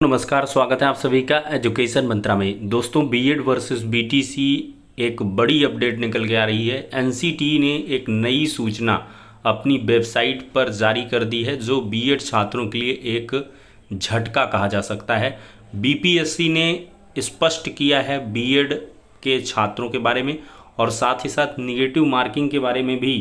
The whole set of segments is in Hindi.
नमस्कार, स्वागत है आप सभी का एजुकेशन मंत्रा में। दोस्तों, बीएड वर्सेस बीटीसी एक बड़ी अपडेट निकल के आ रही है। एनसीटी ने एक नई सूचना अपनी वेबसाइट पर जारी कर दी है जो बीएड छात्रों के लिए एक झटका कहा जा सकता है। बीपीएससी ने स्पष्ट किया है बीएड के छात्रों के बारे में और साथ ही साथ निगेटिव मार्किंग के बारे में भी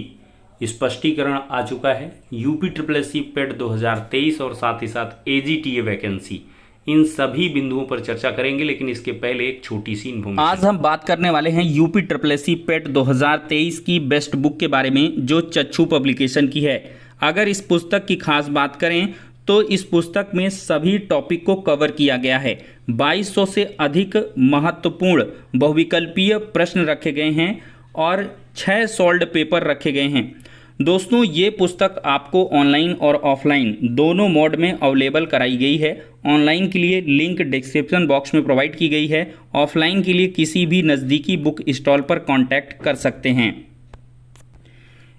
स्पष्टीकरण आ चुका है। UP triple S C PET 2023 और साथ ही साथ एजीटीए वैकेंसी, इन सभी बिंदुओं पर चर्चा करेंगे, लेकिन इसके पहले एक छोटी सी इन्फॉर्मेशन। आज हम बात करने वाले हैं यूपी ट्रिपल एस सी पेट 2023 की बेस्ट बुक के बारे में, जो चक्षु पब्लिकेशन की है। अगर इस पुस्तक की खास बात करें तो इस पुस्तक में सभी टॉपिक को कवर किया गया है। 2200 से अधिक महत्वपूर्ण बहुविकल्पीय प्रश्न रखे गए हैं और 6 सॉल्व्ड पेपर रखे गए हैं। दोस्तों, ये पुस्तक आपको ऑनलाइन और ऑफलाइन दोनों मोड में अवेलेबल कराई गई है। ऑनलाइन के लिए लिंक डिस्क्रिप्शन बॉक्स में प्रोवाइड की गई है। ऑफलाइन के लिए किसी भी नज़दीकी बुक स्टॉल पर कांटेक्ट कर सकते हैं।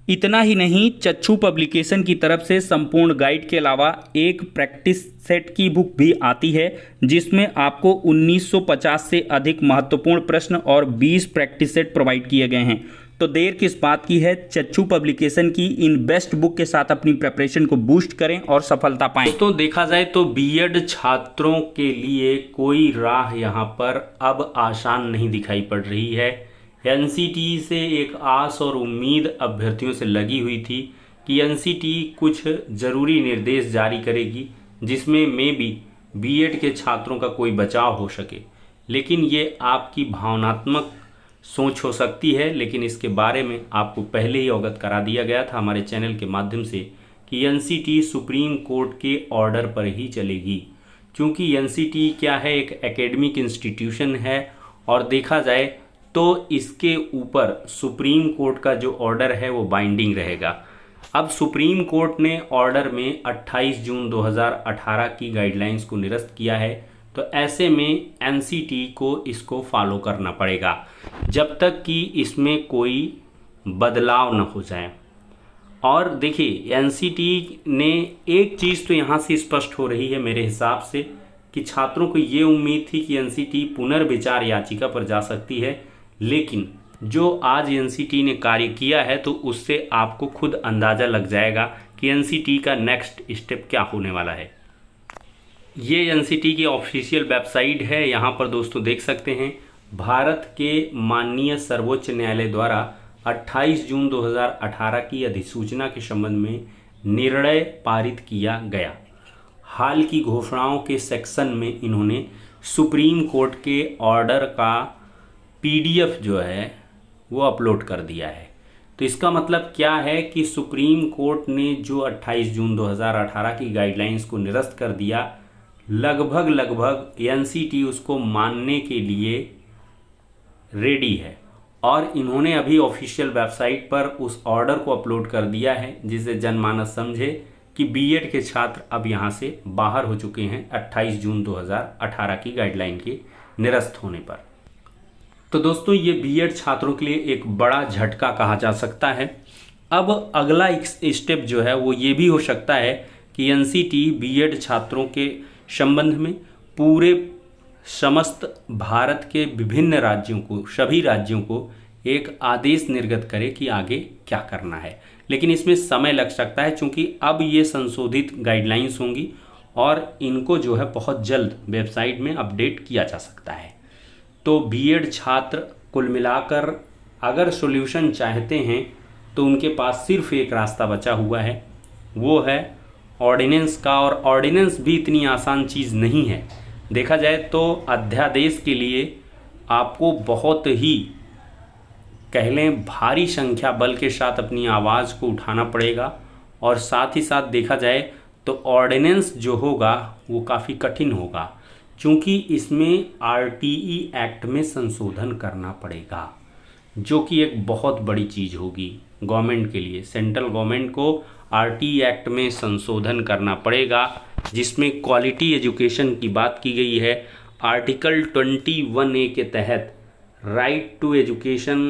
इतना ही नहीं, चक्षु पब्लिकेशन की तरफ से संपूर्ण गाइड के अलावा एक प्रैक्टिस सेट की बुक भी आती है, जिसमें आपको 1950 से अधिक महत्वपूर्ण प्रश्न और 20 प्रैक्टिस सेट प्रोवाइड किए गए हैं। तो देर किस बात की है, चक्षु पब्लिकेशन की इन बेस्ट बुक के साथ अपनी प्रिपरेशन को बूस्ट करें और सफलता पाएं। तो देखा जाए तो बीएड छात्रों के लिए कोई राह यहाँ पर अब आसान नहीं दिखाई पड़ रही है। एनसीटी से एक आस और उम्मीद अभ्यर्थियों से लगी हुई थी कि एनसीटी कुछ ज़रूरी निर्देश जारी करेगी जिसमें मे बी बीएड के छात्रों का कोई बचाव हो सके, लेकिन ये आपकी भावनात्मक सोच हो सकती है। लेकिन इसके बारे में आपको पहले ही अवगत करा दिया गया था हमारे चैनल के माध्यम से कि एनसीटी सुप्रीम कोर्ट के ऑर्डर पर ही चलेगी, क्योंकि एनसीटी क्या है, एक एकेडमिक इंस्टीट्यूशन है और देखा जाए तो इसके ऊपर सुप्रीम कोर्ट का जो ऑर्डर है वो बाइंडिंग रहेगा। अब सुप्रीम कोर्ट ने ऑर्डर में 28 जून 2018 की गाइडलाइंस को निरस्त किया है, तो ऐसे में एनसीटी को इसको फॉलो करना पड़ेगा जब तक कि इसमें कोई बदलाव न हो जाए। और देखिए, एनसीटी ने एक चीज़ तो यहाँ से स्पष्ट हो रही है मेरे हिसाब से कि छात्रों को ये उम्मीद थी कि एनसीटी पुनर्विचार याचिका पर जा सकती है, लेकिन जो आज एनसीटी ने कार्य किया है तो उससे आपको खुद अंदाज़ा लग जाएगा कि एनसीटी का नेक्स्ट स्टेप क्या होने वाला है। ये एनसीटी की ऑफिशियल वेबसाइट है। यहाँ पर दोस्तों देख सकते हैं, भारत के माननीय सर्वोच्च न्यायालय द्वारा 28 जून 2018 की अधिसूचना के संबंध में निर्णय पारित किया गया। हाल की घोषणाओं के सेक्शन में इन्होंने सुप्रीम कोर्ट के ऑर्डर का पीडीएफ जो है वो अपलोड कर दिया है। तो इसका मतलब क्या है कि सुप्रीम कोर्ट ने जो 28 जून 2018 की गाइडलाइंस को निरस्त कर दिया, लगभग एनसीटी उसको मानने के लिए रेडी है और इन्होंने अभी ऑफिशियल वेबसाइट पर उस ऑर्डर को अपलोड कर दिया है, जिससे जनमानस समझे कि बीएड के छात्र अब यहाँ से बाहर हो चुके हैं 28 जून 2018 की गाइडलाइन के निरस्त होने पर। तो दोस्तों, ये बीएड छात्रों के लिए एक बड़ा झटका कहा जा सकता है। अब अगला स्टेप जो है वो ये भी हो सकता है कि एनसीटी बीएड छात्रों के संबंध में पूरे समस्त भारत के विभिन्न राज्यों को, सभी राज्यों को एक आदेश निर्गत करे कि आगे क्या करना है। लेकिन इसमें समय लग सकता है, क्योंकि अब ये संशोधित गाइडलाइंस होंगी और इनको जो है बहुत जल्द वेबसाइट में अपडेट किया जा सकता है। तो बीएड छात्र कुल मिलाकर अगर सॉल्यूशन चाहते हैं तो उनके पास सिर्फ एक रास्ता बचा हुआ है, वो है ऑर्डिनेंस का। और ऑर्डिनेंस भी इतनी आसान चीज़ नहीं है। देखा जाए तो अध्यादेश के लिए आपको बहुत ही, कह लें, भारी संख्या बल के साथ अपनी आवाज़ को उठाना पड़ेगा और साथ ही साथ देखा जाए तो ऑर्डिनेंस जो होगा वो काफ़ी कठिन होगा, क्योंकि इसमें आरटीई एक्ट में संशोधन करना पड़ेगा, जो कि एक बहुत बड़ी चीज़ होगी गवर्नमेंट के लिए। सेंट्रल गवर्नमेंट को आरटीई एक्ट में संशोधन करना पड़ेगा, जिसमें क्वालिटी एजुकेशन की बात की गई है। आर्टिकल 21A के तहत राइट टू एजुकेशन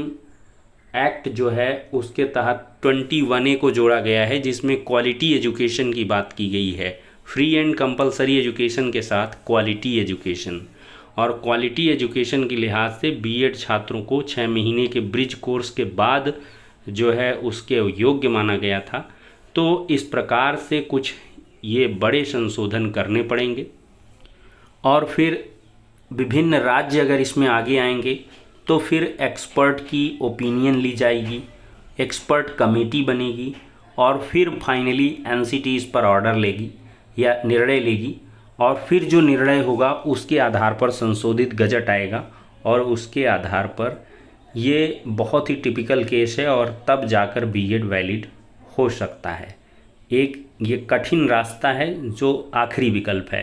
एक्ट जो है उसके तहत 21A को जोड़ा गया है, जिसमें क्वालिटी एजुकेशन की बात की गई है। फ्री एंड कंपलसरी एजुकेशन के साथ क्वालिटी एजुकेशन, और क्वालिटी एजुकेशन के लिहाज से बीएड छात्रों को 6 महीने के ब्रिज कोर्स के बाद जो है उसके योग्य माना गया था। तो इस प्रकार से कुछ ये बड़े संशोधन करने पड़ेंगे, और फिर विभिन्न राज्य अगर इसमें आगे आएंगे तो फिर एक्सपर्ट की ओपिनियन ली जाएगी, एक्सपर्ट कमेटी बनेगी, और फिर फाइनली एनसीटी इस पर ऑर्डर लेगी या निर्णय लेगी, और फिर जो निर्णय होगा उसके आधार पर संशोधित गजट आएगा, और उसके आधार पर ये बहुत ही टिपिकल केस है, और तब जाकर बीएड वैलिड हो सकता है। एक ये कठिन रास्ता है जो आखिरी विकल्प है।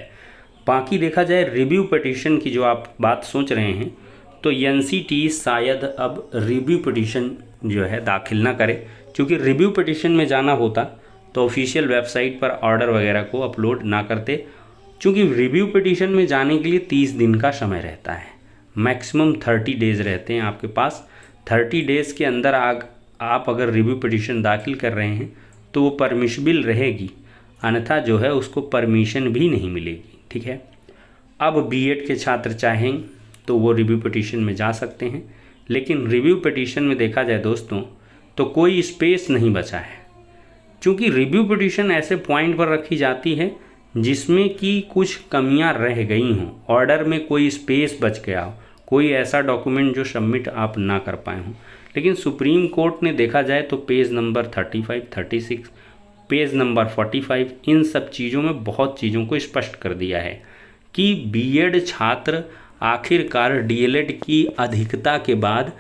बाकी देखा जाए रिव्यू पिटीशन की जो आप बात सोच रहे हैं, तो एनसीटी शायद अब रिव्यू पिटीशन जो है दाखिल ना करे, क्योंकि रिव्यू पिटीशन में जाना होता तो ऑफिशियल वेबसाइट पर ऑर्डर वगैरह को अपलोड ना करते, क्योंकि रिव्यू पिटीशन में जाने के लिए 30 दिन का समय रहता है, मैक्सिमम 30 डेज़ रहते हैं आपके पास। 30 डेज़ के अंदर आप अगर रिव्यू पिटीशन दाखिल कर रहे हैं तो वो परमिशिबल रहेगी, अन्यथा जो है उसको परमिशन भी नहीं मिलेगी। ठीक है, अब बीएड के छात्र चाहें तो वो रिव्यू पिटीशन में जा सकते हैं, लेकिन रिव्यू पिटीशन में देखा जाए दोस्तों तो कोई स्पेस नहीं बचा है, क्योंकि रिव्यू पिटीशन ऐसे पॉइंट पर रखी जाती है जिसमें कि कुछ कमियां रह गई हों, ऑर्डर में कोई स्पेस बच गया हो, कोई ऐसा डॉक्यूमेंट जो सबमिट आप ना कर पाए हों। लेकिन सुप्रीम कोर्ट ने देखा जाए तो पेज नंबर 35, 36, पेज नंबर 45 इन सब चीज़ों में बहुत चीज़ों को स्पष्ट कर दिया है कि बीएड छात्र आखिरकार डीएलएड की अधिकता के बाद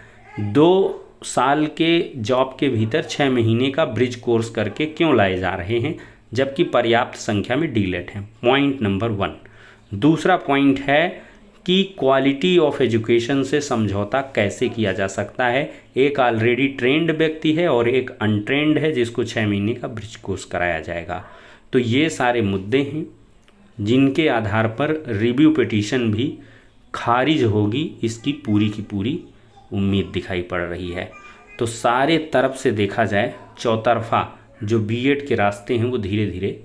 2 साल के जॉब के भीतर 6 महीने का ब्रिज कोर्स करके क्यों लाए जा रहे हैं, जबकि पर्याप्त संख्या में डीएलएड हैं। Point number 1। दूसरा पॉइंट है कि क्वालिटी ऑफ एजुकेशन से समझौता कैसे किया जा सकता है। एक ऑलरेडी ट्रेंड व्यक्ति है और एक अनट्रेंड है जिसको 6 महीने का ब्रिज कोर्स कराया जाएगा। तो ये सारे मुद्दे हैं जिनके आधार पर रिव्यू पिटीशन भी खारिज होगी, इसकी पूरी की पूरी उम्मीद दिखाई पड़ रही है। तो सारे तरफ से देखा जाए चौतरफा जो बीएड के रास्ते हैं वो धीरे धीरे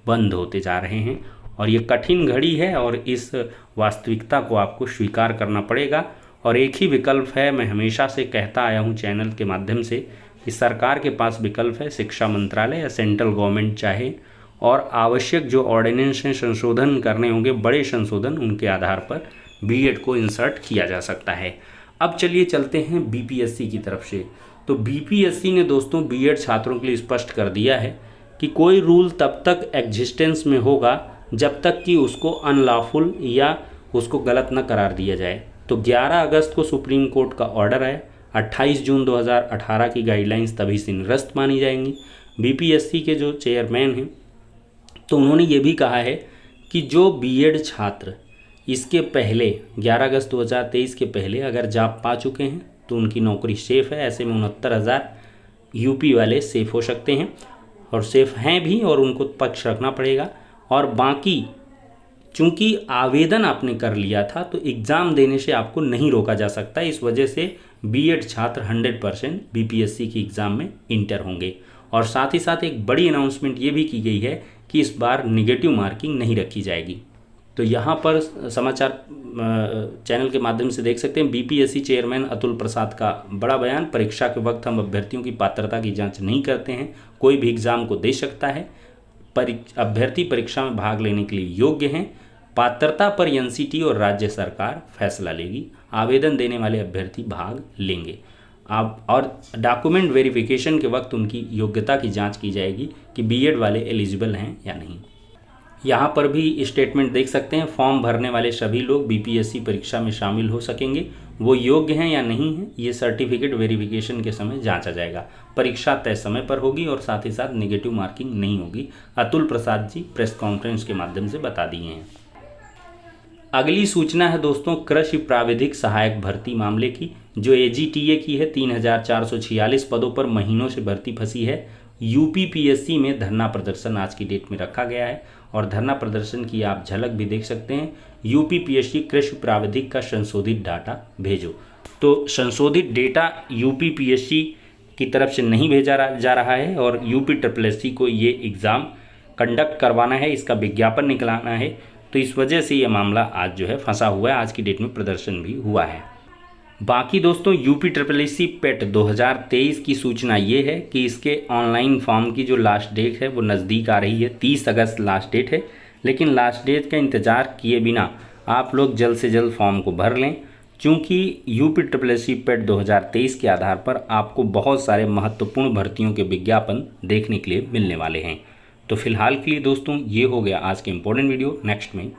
बंद होते जा रहे हैं, और ये कठिन घड़ी है और इस वास्तविकता को आपको स्वीकार करना पड़ेगा। और एक ही विकल्प है, मैं हमेशा से कहता आया हूँ चैनल के माध्यम से, कि सरकार के पास विकल्प है, शिक्षा मंत्रालय या सेंट्रल गवर्नमेंट चाहे, और आवश्यक जो ऑर्डिनेंस हैं संशोधन करने होंगे, बड़े संशोधन, उनके आधार पर बीएड को इंसर्ट किया जा सकता है। अब चलिए चलते हैं बीपीएससी की तरफ से। तो बीपीएससी ने दोस्तों बीएड छात्रों के लिए स्पष्ट कर दिया है कि कोई रूल तब तक एग्जिस्टेंस में होगा जब तक कि उसको अनलॉफुल या उसको गलत न करार दिया जाए। तो 11 अगस्त को सुप्रीम कोर्ट का ऑर्डर है, 28 जून 2018 की गाइडलाइंस तभी से निरस्त मानी जाएंगी। बीपीएससी के जो चेयरमैन हैं तो उन्होंने ये भी कहा है कि जो बीएड छात्र इसके पहले 11 अगस्त 2023 के पहले अगर जॉब पा चुके हैं तो उनकी नौकरी सेफ़ है। ऐसे में 69,000 यूपी वाले सेफ़ हो सकते हैं, और सेफ़ हैं भी, और उनको पक्ष रखना पड़ेगा। और बाकी चूंकि आवेदन आपने कर लिया था तो एग्ज़ाम देने से आपको नहीं रोका जा सकता। इस वजह से बीएड छात्र 100% बीपीएससी की एग्ज़ाम में इंटर होंगे। और साथ ही साथ एक बड़ी अनाउंसमेंट ये भी की गई है कि इस बार निगेटिव मार्किंग नहीं रखी जाएगी। तो यहाँ पर समाचार चैनल के माध्यम से देख सकते हैं बीपीएससी चेयरमैन अतुल प्रसाद का बड़ा बयान, परीक्षा के वक्त हम अभ्यर्थियों की पात्रता की जांच नहीं करते हैं, कोई भी एग्ज़ाम को दे सकता है, अभ्यर्थी परीक्षा में भाग लेने के लिए योग्य हैं, पात्रता पर एनसीटी और राज्य सरकार फैसला लेगी, आवेदन देने वाले अभ्यर्थी भाग लेंगे। आप और डॉक्यूमेंट वेरिफिकेशन के वक्त उनकी योग्यता की जांच की जाएगी कि बीएड वाले एलिजिबल हैं या नहीं। यहाँ पर भी स्टेटमेंट देख सकते हैं, फॉर्म भरने वाले सभी लोग बीपीएससी परीक्षा में शामिल हो सकेंगे, वो योग्य हैं या नहीं हैं ये सर्टिफिकेट वेरिफिकेशन के समय जांचा जाएगा। परीक्षा तय समय पर होगी और साथ ही साथ नेगेटिव मार्किंग नहीं होगी। अतुल प्रसाद जी प्रेस कॉन्फ्रेंस के माध्यम से बता दिए हैं। अगली सूचना है दोस्तों कृषि प्राविधिक सहायक भर्ती मामले की, जो एजीटीए की है। 3,446 पदों पर महीनों से भर्ती फंसी है। यूपीपीएससी में धरना प्रदर्शन आज की डेट में रखा गया है, और धरना प्रदर्शन की आप झलक भी देख सकते हैं। यूपीपीएससी कृषि प्राविधिक का संशोधित डाटा भेजो। तो संशोधित डेटा यूपीपीएससी की तरफ से नहीं भेजा जा रहा है, और यूपीएससी को ये एग्ज़ाम कंडक्ट करवाना है, इसका विज्ञापन निकलाना है। तो इस वजह से ये मामला आज जो है फंसा हुआ है, आज की डेट में प्रदर्शन भी हुआ है। बाकी दोस्तों UPSSC पेट 2023 की सूचना ये है कि इसके ऑनलाइन फॉर्म की जो लास्ट डेट है वो नज़दीक आ रही है, 30 अगस्त लास्ट डेट है। लेकिन लास्ट डेट का इंतज़ार किए बिना आप लोग जल्द से जल्द फॉर्म को भर लें, क्योंकि UPSSC पेट 2023 के आधार पर आपको बहुत सारे महत्वपूर्ण भर्तियों के विज्ञापन देखने के लिए मिलने वाले हैं। तो फिलहाल के लिए दोस्तों ये हो गया आज के इम्पोर्टेंट वीडियो। नेक्स्ट में